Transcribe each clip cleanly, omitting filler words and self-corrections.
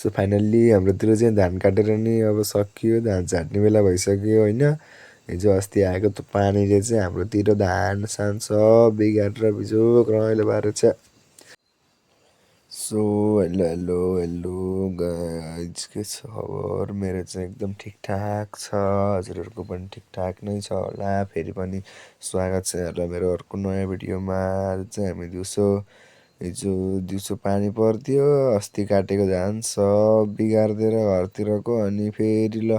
So finally हाम्रोतिर चाहिँ धान काटेर नि अब सकियो, धान झाट्ने बेला भइसक्यो होइन। हिजो अस्ति आएको त्यो पानीले चाहिँ हाम्रोतिर धानसान सब बिगारेर बिजोग रमाइलो पारेछ। So hello hello hello guys, के छ खबर? मेरो चाहिँ एकदम ठिकठाक छ, हजुरहरूको पनि ठिकठाक नै छ होला। फेरि पनि स्वागत छ यहाँहरूलाई मेरो अर्को नयाँ भिडियोमा। आज चाहिँ हामी हिजो दिउँसो पानी पर्थ्यो, अस्ति काटेको धान सब बिगारिदिएर घरतिरको, अनि फेरि ल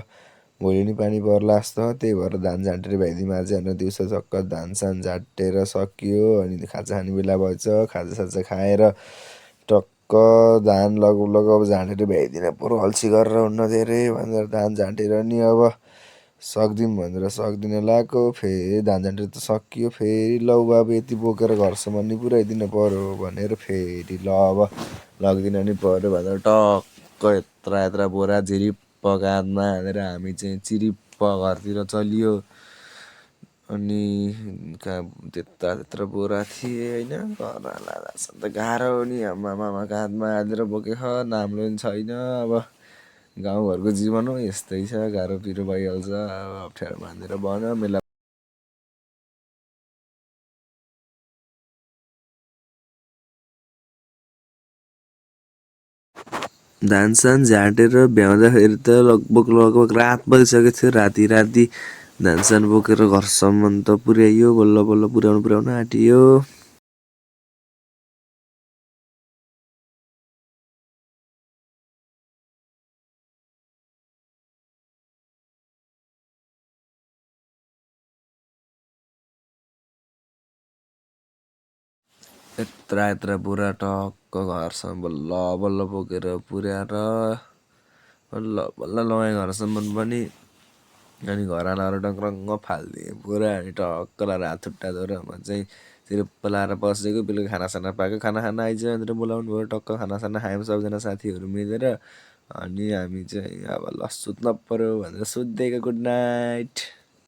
भोलि नि पानी पर्ला जस्तो, त्यही भएर धान झाँटेर भ्याइदिउँ आज होइन। दिउँसो झक्क धानसान झाँटेर सकियो, अनि खाजा खाने बेला भएछ। खाजासाजा खाएर टक्क धान लगभग अब झाँटेर भ्याइदिन बरु अल्छी गरेर हुन्न धेरै भनेर धान झाँटेर नि अब सक्दिउँ भनेर सक्दिन लगाएको। फेरि धान झाँटेर त सकियो, फेरि ल अब यति बोकेर घरसम्म नि पुऱ्याइदिनु पऱ्यो भनेर फेरि ल अब लगिदिन नि पऱ्यो भनेर टक्क यत्रा बोरा झिरिप्प काँधमा हालेर हामी चाहिँ चिरिप्प घरतिर चलियो। अनि त्यत्रो बोरा थिए होइन, घर लाँदा गाह्रो नि आमामा काँधमा हालेर बोकेख, नाम्लो नि छैन। अब गाउँघरको जीवन हो, यस्तै छ, गाह्रो पिरो भइहाल्छ। अब अप्ठ्यारो मानेर भन मेला धानसान झाँटेर भ्याउँदाखेरि त लगभग रात भइसकेको थियो। राति धानसान बोकेर घरसम्म त पुर्याइयो, बल्ल पुर्याउन आँटियो। यत्रा बोरा टक्क घरसम्म बल्ल बोकेर पुर्याएर बल्ल लगाएँ घरसम्म पनि। अनि घर आएर डङरङ्ग फालिदिएँ बोरा, अनि टक्क लाएर हात खुट्टा धोएर म चाहिँ चिरिप्प लाएर बसेको। बेलुका खानासाना पाएको, खाना खान आइज भनेर बोलाउनु भयो। टक्क खानासाना खायौँ सबजना साथीहरू मिलेर। अनि हामी चाहिँ अब ल सुत्न पऱ्यो भनेर सुत्दिएको। Good night.